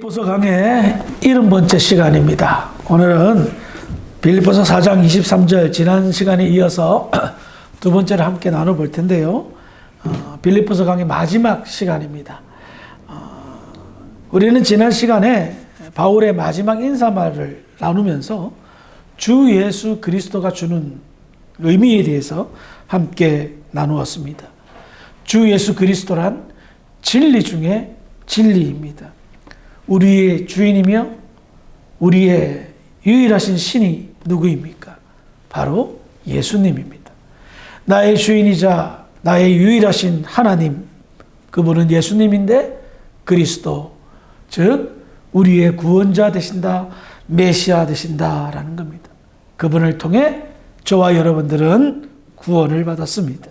빌립보서 강의 70번째 시간입니다. 오늘은 빌립보서 4장 23절 지난 시간에 이어서 두 번째를 함께 나눠볼 텐데요. 빌립보서 강의 마지막 시간입니다. 우리는 지난 시간에 바울의 마지막 인사말을 나누면서 주 예수 그리스도가 주는 의미에 대해서 함께 나누었습니다. 주 예수 그리스도란 진리 중에 진리입니다. 우리의 주인이며 우리의 유일하신 신이 누구입니까? 바로 예수님입니다. 나의 주인이자 나의 유일하신 하나님, 그분은 예수님인데 그리스도, 즉 우리의 구원자 되신다, 메시아 되신다라는 겁니다. 그분을 통해 저와 여러분들은 구원을 받았습니다.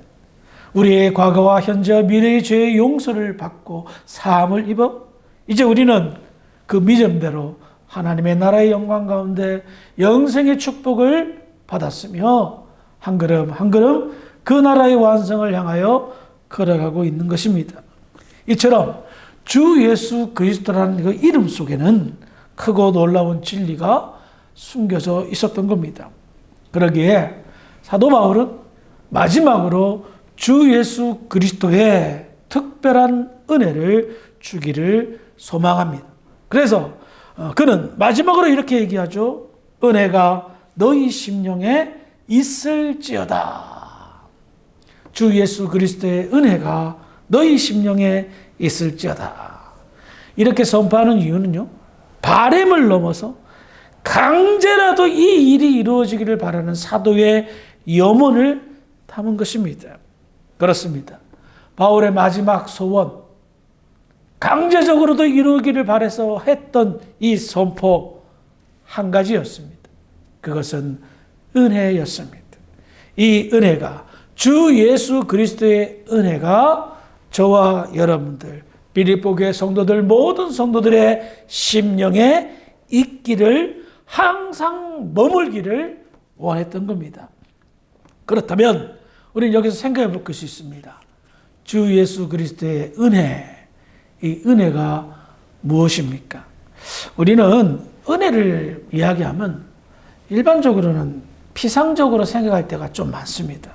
우리의 과거와 현재와 미래의 죄의 용서를 받고 사함을 입어 이제 우리는 그 믿음대로 하나님의 나라의 영광 가운데 영생의 축복을 받았으며 한 걸음 한 걸음 그 나라의 완성을 향하여 걸어가고 있는 것입니다. 이처럼 주 예수 그리스도라는 그 이름 속에는 크고 놀라운 진리가 숨겨져 있었던 겁니다. 그러기에 사도 바울은 마지막으로 주 예수 그리스도의 특별한 은혜를 주기를 소망합니다. 그래서 그는 마지막으로 이렇게 얘기하죠. 은혜가 너희 심령에 있을지어다. 주 예수 그리스도의 은혜가 너희 심령에 있을지어다. 이렇게 선포하는 이유는요, 바램을 넘어서 강제라도 이 일이 이루어지기를 바라는 사도의 염원을 담은 것입니다. 그렇습니다. 바울의 마지막 소원, 강제적으로도 이루기를 바라서 했던 이 선포 한 가지였습니다. 그것은 은혜였습니다. 이 은혜가, 주 예수 그리스도의 은혜가 저와 여러분들, 빌립보 교회 성도들, 모든 성도들의 심령에 있기를, 항상 머물기를 원했던 겁니다. 그렇다면 우리는 여기서 생각해 볼 것이 있습니다. 주 예수 그리스도의 은혜, 이 은혜가 무엇입니까? 우리는 은혜를 이야기하면 일반적으로는 피상적으로 생각할 때가 좀 많습니다.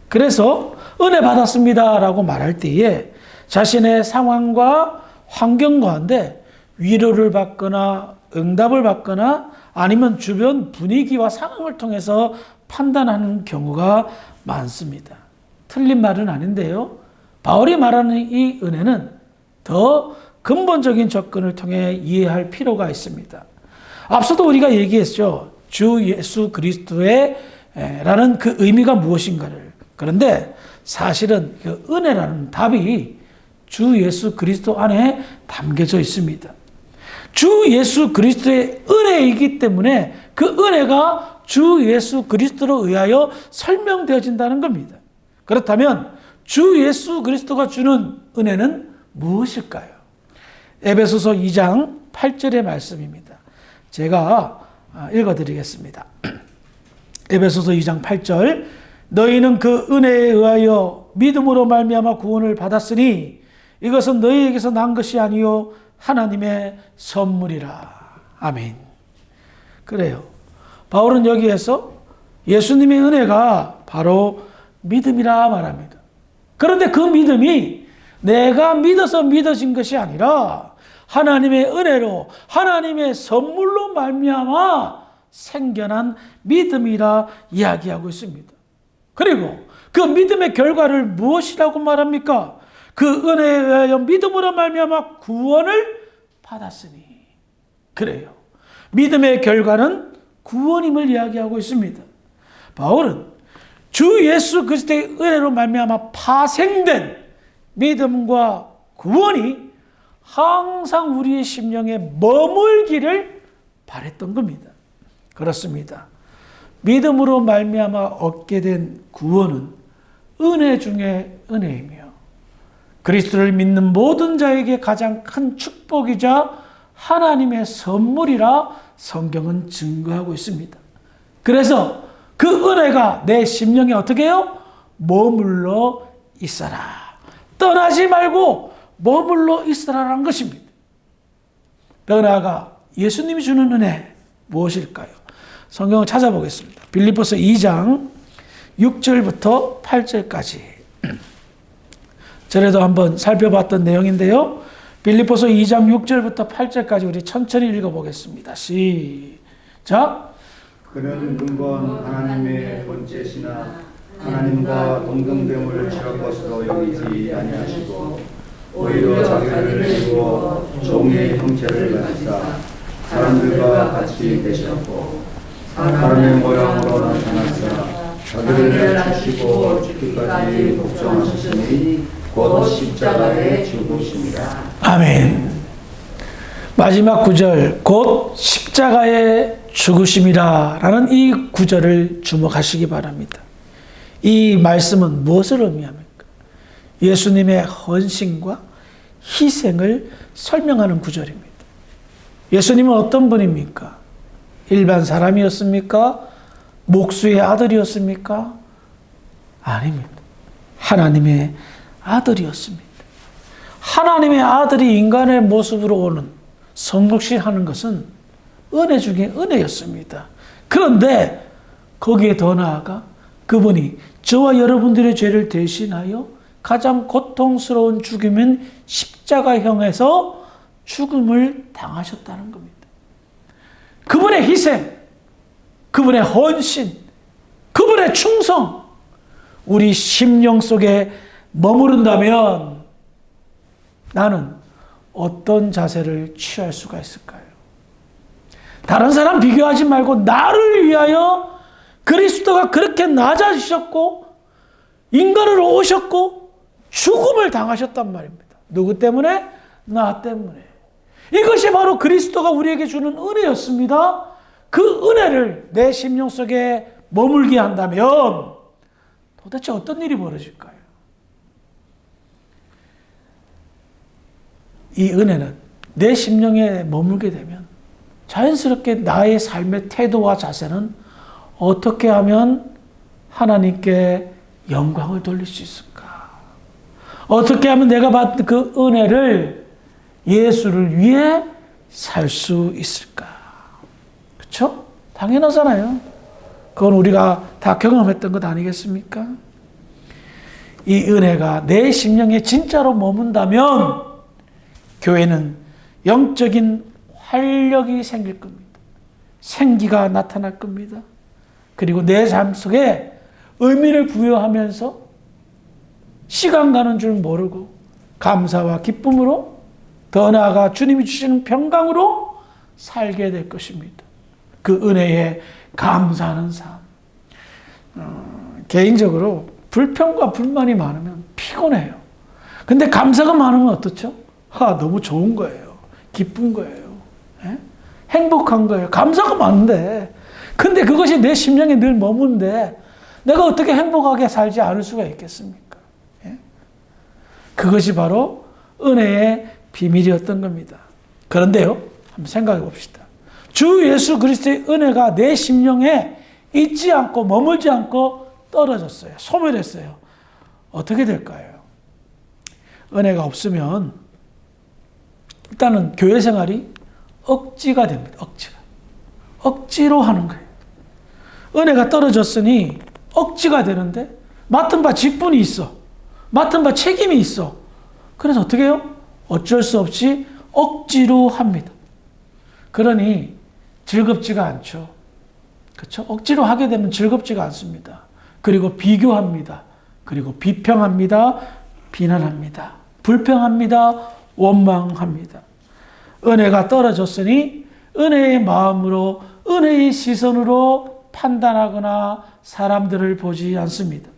그래서 은혜 받았습니다라고 말할 때에 자신의 상황과 환경 가운데 위로를 받거나 응답을 받거나 아니면 주변 분위기와 상황을 통해서 판단하는 경우가 많습니다. 틀린 말은 아닌데요. 바울이 말하는 이 은혜는 더 근본적인 접근을 통해 이해할 필요가 있습니다. 앞서도 우리가 얘기했죠. 주 예수 그리스도의 라는 그 의미가 무엇인가를. 그런데 사실은 그 은혜라는 답이 주 예수 그리스도 안에 담겨져 있습니다. 주 예수 그리스도의 은혜이기 때문에 그 은혜가 주 예수 그리스도로 의하여 설명되어진다는 겁니다. 그렇다면 주 예수 그리스도가 주는 은혜는 무엇일까요? 에베소서 2장 8절의 말씀입니다. 제가 읽어드리겠습니다. 에베소서 2장 8절, 너희는 그 은혜에 의하여 믿음으로 말미암아 구원을 받았으니 이것은 너희에게서 난 것이 아니요 하나님의 선물이라. 아멘. 그래요. 바울은 여기에서 예수님의 은혜가 바로 믿음이라 말합니다. 그런데 그 믿음이 내가 믿어서 믿어진 것이 아니라 하나님의 은혜로, 하나님의 선물로 말미암아 생겨난 믿음이라 이야기하고 있습니다. 그리고 그 믿음의 결과를 무엇이라고 말합니까? 그 은혜에 의하여 믿음으로 말미암아 구원을 받았으니. 그래요. 믿음의 결과는 구원임을 이야기하고 있습니다. 바울은 주 예수 그리스도의 은혜로 말미암아 파생된 믿음과 구원이 항상 우리의 심령에 머물기를 바랬던 겁니다. 그렇습니다. 믿음으로 말미암아 얻게 된 구원은 은혜 중에 은혜이며 그리스도를 믿는 모든 자에게 가장 큰 축복이자 하나님의 선물이라 성경은 증거하고 있습니다. 그래서 그 은혜가 내 심령에 어떻게 해요? 머물러 있어라. 떠나지 말고 머물러 있으라는 것입니다. 더 나아가 예수님이 주는 은혜 무엇일까요? 성경을 찾아보겠습니다. 빌립보서 2장 6절부터 8절까지 전에도 한번 살펴봤던 내용인데요. 빌립보서 2장 6절부터 8절까지 우리 천천히 읽어보겠습니다. 시작. 그는 근본 하나님의 본체시나 하나님과 동등됨을 취할 것으로 여기지 아니하시고 오히려 자기를 이루어 종의 형체를 가지사 사람들과 같이 되셨고 사람의 모양으로 나타나사 자기를 주시고 죽기까지 복종하셨으니 곧 십자가에 죽으십니다. 아멘. 마지막 구절 곧 십자가에 죽으심이라 라는 이 구절을 주목하시기 바랍니다. 이 말씀은 무엇을 의미합니까? 예수님의 헌신과 희생을 설명하는 구절입니다. 예수님은 어떤 분입니까? 일반 사람이었습니까? 목수의 아들이었습니까? 아닙니다. 하나님의 아들이었습니다. 하나님의 아들이 인간의 모습으로 오는 성육신하는 것은 은혜 중에 은혜였습니다. 그런데 거기에 더 나아가 그분이 저와 여러분들의 죄를 대신하여 가장 고통스러운 죽음인 십자가형에서 죽음을 당하셨다는 겁니다. 그분의 희생, 그분의 헌신, 그분의 충성, 우리 심령 속에 머무른다면 나는 어떤 자세를 취할 수가 있을까요? 다른 사람 비교하지 말고 나를 위하여 그리스도가 그렇게 낮아지셨고 인간으로 오셨고 죽음을 당하셨단 말입니다. 누구 때문에? 나 때문에. 이것이 바로 그리스도가 우리에게 주는 은혜였습니다. 그 은혜를 내 심령 속에 머물게 한다면 도대체 어떤 일이 벌어질까요? 이 은혜는 내 심령에 머물게 되면 자연스럽게 나의 삶의 태도와 자세는 어떻게 하면 하나님께 영광을 돌릴 수 있을까? 어떻게 하면 내가 받은 그 은혜를 예수를 위해 살 수 있을까? 그렇죠? 당연하잖아요. 그건 우리가 다 경험했던 것 아니겠습니까? 이 은혜가 내 심령에 진짜로 머문다면 교회는 영적인 활력이 생길 겁니다. 생기가 나타날 겁니다. 그리고 내 삶 속에 의미를 부여하면서 시간 가는 줄 모르고 감사와 기쁨으로 더 나아가 주님이 주시는 평강으로 살게 될 것입니다. 그 은혜에 감사하는 삶. 개인적으로 불평과 불만이 많으면 피곤해요. 근데 감사가 많으면 어떻죠? 너무 좋은 거예요. 기쁜 거예요. 예? 행복한 거예요. 감사가 많은데 근데 그것이 내 심령에 늘 머무는데 내가 어떻게 행복하게 살지 않을 수가 있겠습니까? 예? 그것이 바로 은혜의 비밀이었던 겁니다. 그런데요, 한번 생각해 봅시다. 주 예수 그리스도의 은혜가 내 심령에 있지 않고 머물지 않고 떨어졌어요. 소멸했어요. 어떻게 될까요? 은혜가 없으면 일단은 교회 생활이 억지가 됩니다. 억지로 하는 거예요. 은혜가 떨어졌으니 억지가 되는데 맡은 바 직분이 있어. 맡은 바 책임이 있어. 그래서 어떻게 해요? 어쩔 수 없이 억지로 합니다. 그러니 즐겁지가 않죠. 그렇죠? 억지로 하게 되면 즐겁지가 않습니다. 그리고 비교합니다. 그리고 비평합니다. 비난합니다. 불평합니다. 원망합니다. 은혜가 떨어졌으니 은혜의 마음으로 은혜의 시선으로 판단하거나 사람들을 보지 않습니다.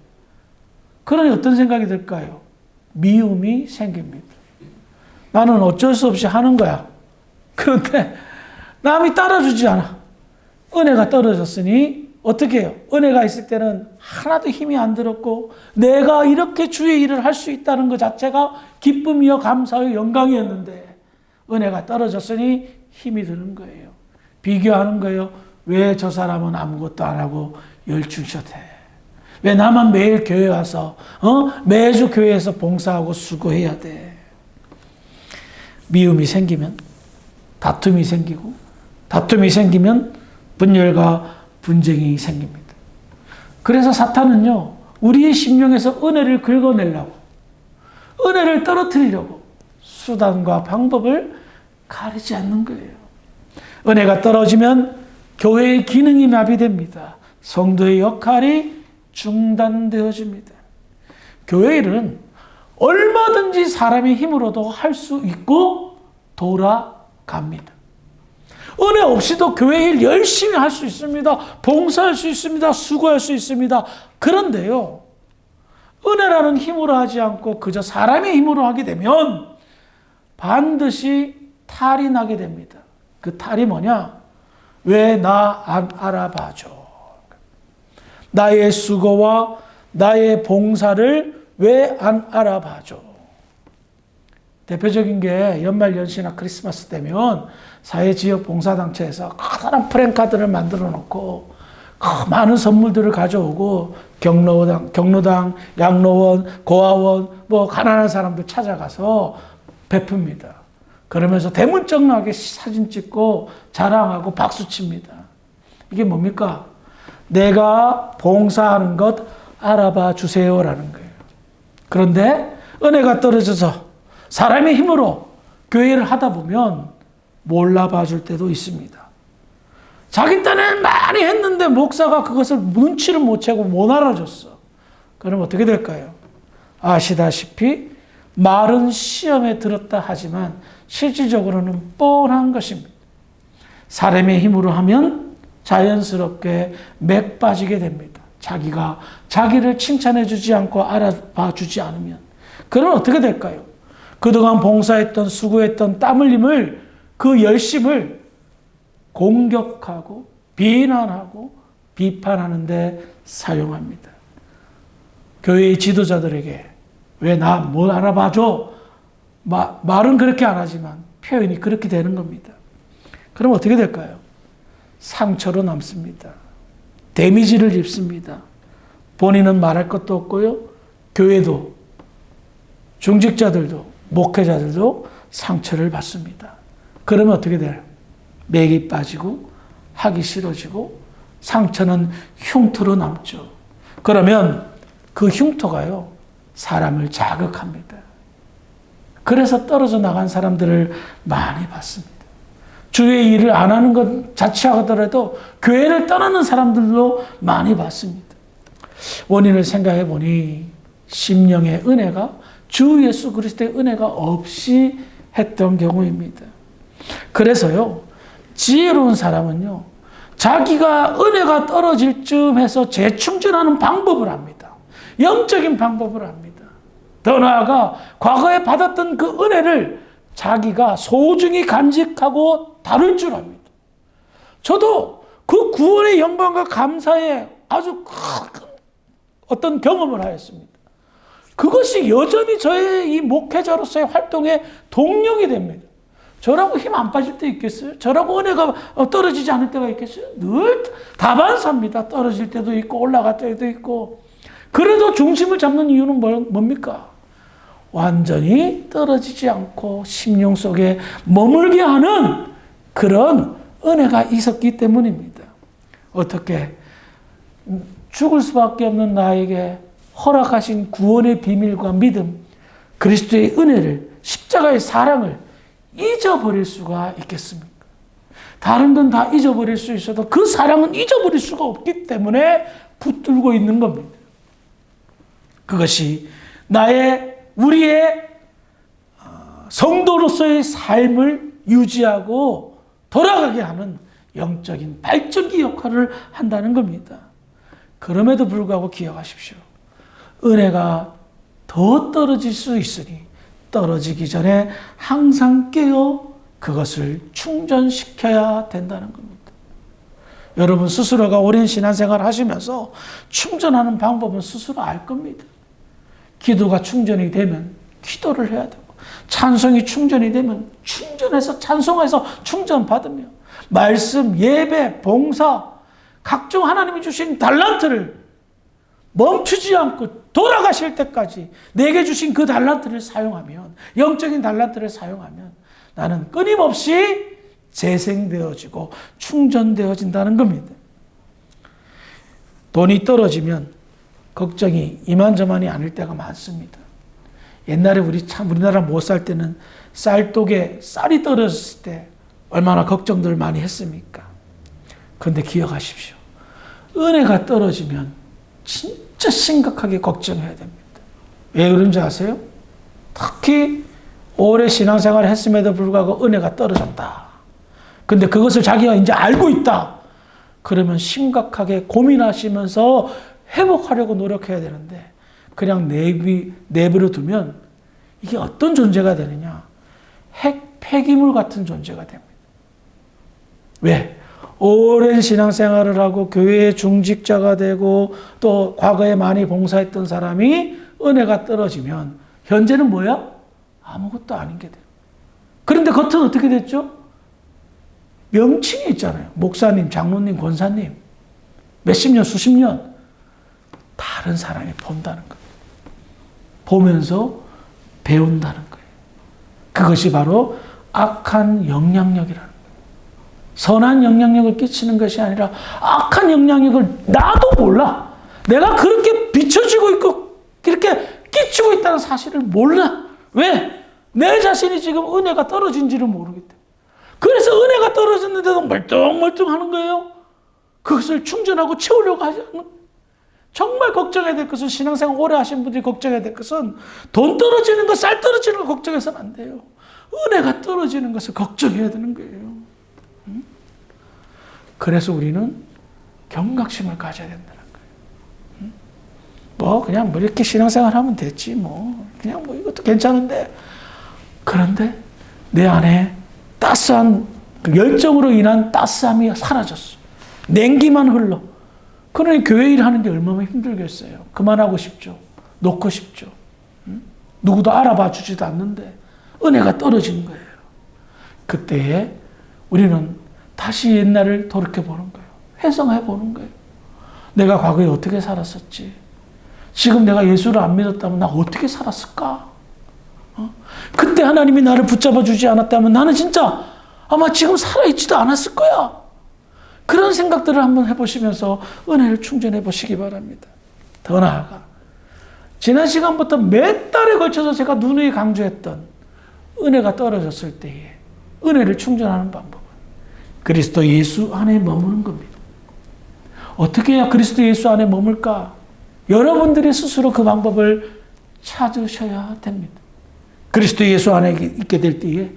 그러니 어떤 생각이 들까요? 미움이 생깁니다. 나는 어쩔 수 없이 하는 거야. 그런데 남이 따라주지 않아. 은혜가 떨어졌으니 어떻게 해요? 은혜가 있을 때는 하나도 힘이 안 들었고 내가 이렇게 주의 일을 할 수 있다는 것 자체가 기쁨이요 감사요 영광이었는데 은혜가 떨어졌으니 힘이 드는 거예요. 비교하는 거예요. 왜 저 사람은 아무것도 안 하고 열중셔대? 왜 나만 매일 교회 와서 매주 교회에서 봉사하고 수고해야 돼? 미움이 생기면 다툼이 생기고, 다툼이 생기면 분열과 분쟁이 생깁니다. 그래서 사탄은요, 우리의 심령에서 은혜를 긁어내려고, 은혜를 떨어뜨리려고 수단과 방법을 가리지 않는 거예요. 은혜가 떨어지면 교회의 기능이 마비됩니다. 성도의 역할이 중단되어집니다. 교회 일은 얼마든지 사람의 힘으로도 할 수 있고 돌아갑니다. 은혜 없이도 교회 일 열심히 할 수 있습니다. 봉사할 수 있습니다. 수고할 수 있습니다. 그런데요, 은혜라는 힘으로 하지 않고 그저 사람의 힘으로 하게 되면 반드시 탈이 나게 됩니다. 그 탈이 뭐냐? 왜 나 안 알아봐줘? 나의 수고와 나의 봉사를 왜 안 알아봐줘? 대표적인 게 연말연시나 크리스마스 되면 사회지역 봉사단체에서 커다란 프랭카드를 만들어 놓고 많은 선물들을 가져오고 경로당, 양로원, 고아원, 가난한 사람들 찾아가서 베풉니다. 그러면서 대문짝나게 사진 찍고 자랑하고 박수 칩니다. 이게 뭡니까? 내가 봉사하는 것 알아봐 주세요라는 거예요. 그런데 은혜가 떨어져서 사람의 힘으로 교회를 하다 보면 몰라봐 줄 때도 있습니다. 자기 딴에는 많이 했는데 목사가 그것을 눈치를 못 채고 못 알아줬어. 그럼 어떻게 될까요? 아시다시피 말은 시험에 들었다 하지만 실질적으로는 뻔한 것입니다. 사람의 힘으로 하면 자연스럽게 맥 빠지게 됩니다. 자기가 자기를 칭찬해 주지 않고 알아봐 주지 않으면. 그럼 어떻게 될까요? 그동안 봉사했던 수고했던 땀 흘림을, 그 열심을 공격하고 비난하고 비판하는 데 사용합니다. 교회의 지도자들에게 왜 나 뭘 알아봐줘? 말은 그렇게 안 하지만 표현이 그렇게 되는 겁니다. 그럼 어떻게 될까요? 상처로 남습니다. 데미지를 입습니다. 본인은 말할 것도 없고요. 교회도, 중직자들도, 목회자들도 상처를 받습니다. 그러면 어떻게 돼요? 맥이 빠지고 하기 싫어지고 상처는 흉터로 남죠. 그러면 그 흉터가요, 사람을 자극합니다. 그래서 떨어져 나간 사람들을 많이 봤습니다. 주의 일을 안 하는 것 자체하더라도 교회를 떠나는 사람들도 많이 봤습니다. 원인을 생각해 보니 심령의 은혜가, 주 예수 그리스도의 은혜가 없이 했던 경우입니다. 그래서요, 지혜로운 사람은요, 자기가 은혜가 떨어질 쯤해서 재충전하는 방법을 합니다. 영적인 방법을 합니다. 더 나아가 과거에 받았던 그 은혜를 자기가 소중히 간직하고 다룰 줄 압니다. 저도 그 구원의 영광과 감사에 아주 큰 어떤 경험을 하였습니다. 그것이 여전히 저의 이 목회자로서의 활동에 동력이 됩니다. 저라고 힘 안 빠질 때 있겠어요? 저라고 은혜가 떨어지지 않을 때가 있겠어요? 늘 다반사입니다. 떨어질 때도 있고 올라갈 때도 있고. 그래도 중심을 잡는 이유는 뭡니까? 완전히 떨어지지 않고 심령 속에 머물게 하는 그런 은혜가 있었기 때문입니다. 어떻게 죽을 수밖에 없는 나에게 허락하신 구원의 비밀과 믿음, 그리스도의 은혜를, 십자가의 사랑을 잊어버릴 수가 있겠습니까? 다른 건 다 잊어버릴 수 있어도 그 사랑은 잊어버릴 수가 없기 때문에 붙들고 있는 겁니다. 그것이 우리의 성도로서의 삶을 유지하고 돌아가게 하는 영적인 발전기 역할을 한다는 겁니다. 그럼에도 불구하고 기억하십시오. 은혜가 더 떨어질 수 있으니 떨어지기 전에 항상 깨어 그것을 충전시켜야 된다는 겁니다. 여러분 스스로가 오랜 신앙생활을 하시면서 충전하는 방법은 스스로 알 겁니다. 기도가 충전이 되면 기도를 해야 되고, 찬송이 충전이 되면 충전해서 찬송해서 충전받으며, 말씀, 예배, 봉사, 각종 하나님이 주신 달란트를 멈추지 않고 돌아가실 때까지 내게 주신 그 달란트를 사용하면, 영적인 달란트를 사용하면 나는 끊임없이 재생되어지고 충전되어진다는 겁니다. 돈이 떨어지면 걱정이 이만저만이 아닐 때가 많습니다. 옛날에 우리나라 못 살 때는 쌀독에 쌀이 떨어졌을 때 얼마나 걱정들 많이 했습니까? 그런데 기억하십시오. 은혜가 떨어지면 진짜 심각하게 걱정해야 됩니다. 왜 그런지 아세요? 특히 오래 신앙생활을 했음에도 불구하고 은혜가 떨어졌다. 근데 그것을 자기가 이제 알고 있다. 그러면 심각하게 고민하시면서 회복하려고 노력해야 되는데 그냥 내버려 두면 이게 어떤 존재가 되느냐? 폐기물 같은 존재가 됩니다. 왜? 오랜 신앙생활을 하고 교회의 중직자가 되고 또 과거에 많이 봉사했던 사람이 은혜가 떨어지면 현재는 뭐야? 아무것도 아닌 게 돼요. 그런데 겉은 어떻게 됐죠? 명칭이 있잖아요. 목사님, 장로님, 권사님. 몇십 년, 수십 년. 다른 사람이 본다는 거예요. 보면서 배운다는 거예요. 그것이 바로 악한 영향력이라는 거예요. 선한 영향력을 끼치는 것이 아니라 악한 영향력을 나도 몰라. 내가 그렇게 비춰지고 있고 이렇게 끼치고 있다는 사실을 몰라. 왜? 내 자신이 지금 은혜가 떨어진지를 모르기 때문에. 그래서 은혜가 떨어졌는데도 멀뚱멀뚱하는 거예요. 그것을 충전하고 채우려고 하지 않는 거예요. 정말 걱정해야 될 것은 신앙생활 오래 하신 분들이 걱정해야 될 것은 돈 떨어지는 거, 쌀 떨어지는 거 걱정해서는 안 돼요. 은혜가 떨어지는 것을 걱정해야 되는 거예요. 그래서 우리는 경각심을 가져야 된다는 거예요. 그냥 이렇게 신앙생활 하면 됐지, 그냥 이것도 괜찮은데. 그런데 내 안에 따스한, 그 열정으로 인한 따스함이 사라졌어. 냉기만 흘러. 그러니 교회 일 하는 게 얼마나 힘들겠어요. 그만하고 싶죠. 놓고 싶죠. 누구도 알아봐 주지도 않는데 은혜가 떨어지는 거예요. 그때에 우리는 다시 옛날을 돌이켜보는 거예요. 회상해보는 거예요. 내가 과거에 어떻게 살았었지? 지금 내가 예수를 안 믿었다면 나 어떻게 살았을까? 그때 하나님이 나를 붙잡아 주지 않았다면 나는 진짜 아마 지금 살아있지도 않았을 거야. 그런 생각들을 한번 해보시면서 은혜를 충전해 보시기 바랍니다. 더 나아가 지난 시간부터 몇 달에 걸쳐서 제가 누누이 강조했던 은혜가 떨어졌을 때에 은혜를 충전하는 방법은 그리스도 예수 안에 머무는 겁니다. 어떻게 해야 그리스도 예수 안에 머물까? 여러분들이 스스로 그 방법을 찾으셔야 됩니다. 그리스도 예수 안에 있게 될 때에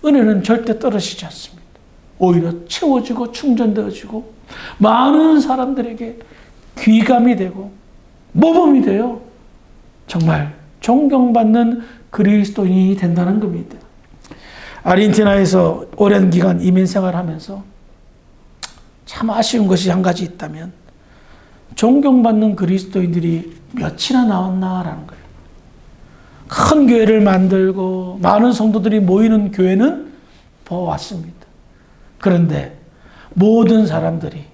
은혜는 절대 떨어지지 않습니다. 오히려 채워지고 충전되어지고 많은 사람들에게 귀감이 되고 모범이 되어 정말 존경받는 그리스도인이 된다는 겁니다. 아르헨티나에서 오랜 기간 이민 생활하면서 참 아쉬운 것이 한 가지 있다면 존경받는 그리스도인들이 몇이나 나왔나라는 거예요. 큰 교회를 만들고 많은 성도들이 모이는 교회는 보았습니다. 그런데 모든 사람들이,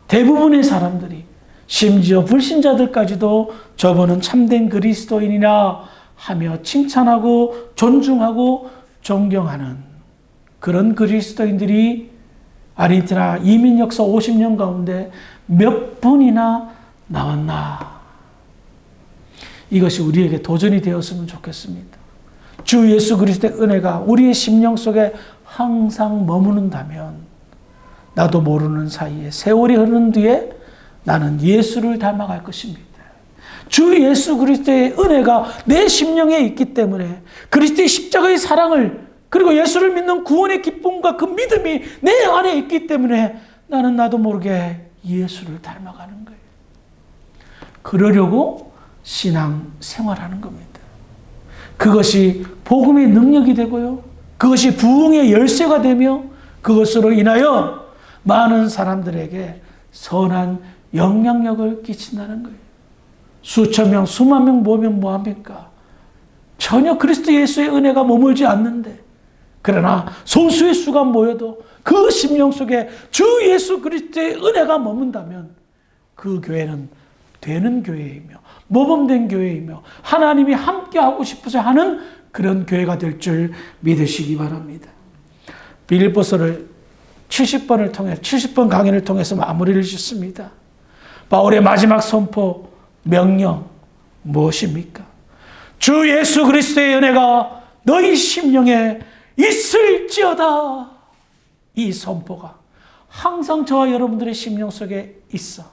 대부분의 사람들이, 심지어 불신자들까지도 저분은 참된 그리스도인이라 하며 칭찬하고 존중하고 존경하는 그런 그리스도인들이 아르헨티나 이민 역사 50년 가운데 몇 분이나 나왔나. 이것이 우리에게 도전이 되었으면 좋겠습니다. 주 예수 그리스도의 은혜가 우리의 심령 속에 항상 머무는다면 나도 모르는 사이에 세월이 흐르는 뒤에 나는 예수를 닮아갈 것입니다. 주 예수 그리스도의 은혜가 내 심령에 있기 때문에 그리스도의 십자가의 사랑을 그리고 예수를 믿는 구원의 기쁨과 그 믿음이 내 안에 있기 때문에 나는 나도 모르게 예수를 닮아가는 거예요. 그러려고 신앙 생활하는 겁니다. 그것이 복음의 능력이 되고요. 그것이 부흥의 열쇠가 되며 그것으로 인하여 많은 사람들에게 선한 영향력을 끼친다는 거예요. 수천 명, 수만 명 모이면 뭐합니까? 전혀 그리스도 예수의 은혜가 머물지 않는데 그러나 소수의 수가 모여도 그 심령 속에 주 예수 그리스도의 은혜가 머문다면 그 교회는 되는 교회이며 모범된 교회이며 하나님이 함께하고 싶어서 하는 그런 교회가 될 줄 믿으시기 바랍니다. 빌립보서를 70번 강연을 통해서 마무리를 짓습니다. 바울의 마지막 선포, 명령 무엇입니까? 주 예수 그리스도의 은혜가 너희 심령에 있을지어다. 이 선포가 항상 저와 여러분들의 심령 속에 있어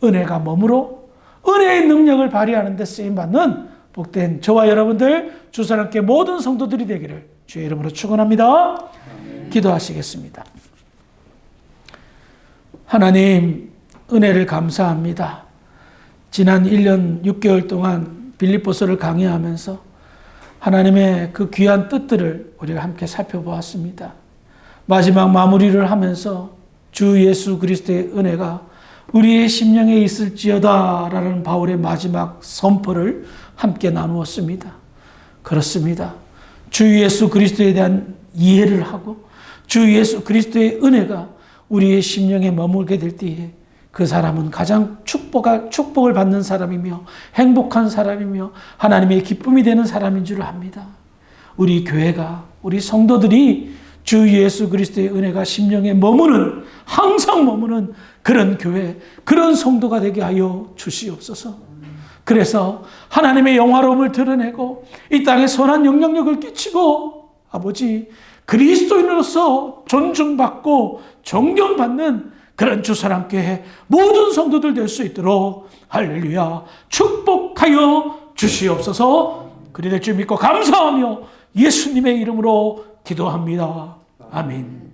은혜가 머무러 은혜의 능력을 발휘하는 데 쓰임받는 복된 저와 여러분들 주사랑교회 모든 성도들이 되기를 주의 이름으로 축원합니다. 기도하시겠습니다. 하나님, 은혜를 감사합니다. 지난 1년 6개월 동안 빌립보서를 강의하면서 하나님의 그 귀한 뜻들을 우리가 함께 살펴보았습니다. 마지막 마무리를 하면서 주 예수 그리스도의 은혜가 우리의 심령에 있을지어다 라는 바울의 마지막 선포를 함께 나누었습니다. 그렇습니다. 주 예수 그리스도에 대한 이해를 하고 주 예수 그리스도의 은혜가 우리의 심령에 머물게 될 때에 그 사람은 가장 축복을 받는 사람이며 행복한 사람이며 하나님의 기쁨이 되는 사람인 줄 압니다. 우리 교회가, 우리 성도들이 주 예수 그리스도의 은혜가 심령에 머무는, 항상 머무는 그런 교회, 그런 성도가 되게 하여 주시옵소서. 그래서 하나님의 영화로움을 드러내고 이 땅에 선한 영향력을 끼치고 아버지 그리스도인으로서 존중받고 존경받는 그런 주사랑교회 모든 성도들 될 수 있도록 할렐루야 축복하여 주시옵소서. 그리 될 줄 믿고 감사하며 예수님의 이름으로 기도합니다. 아멘.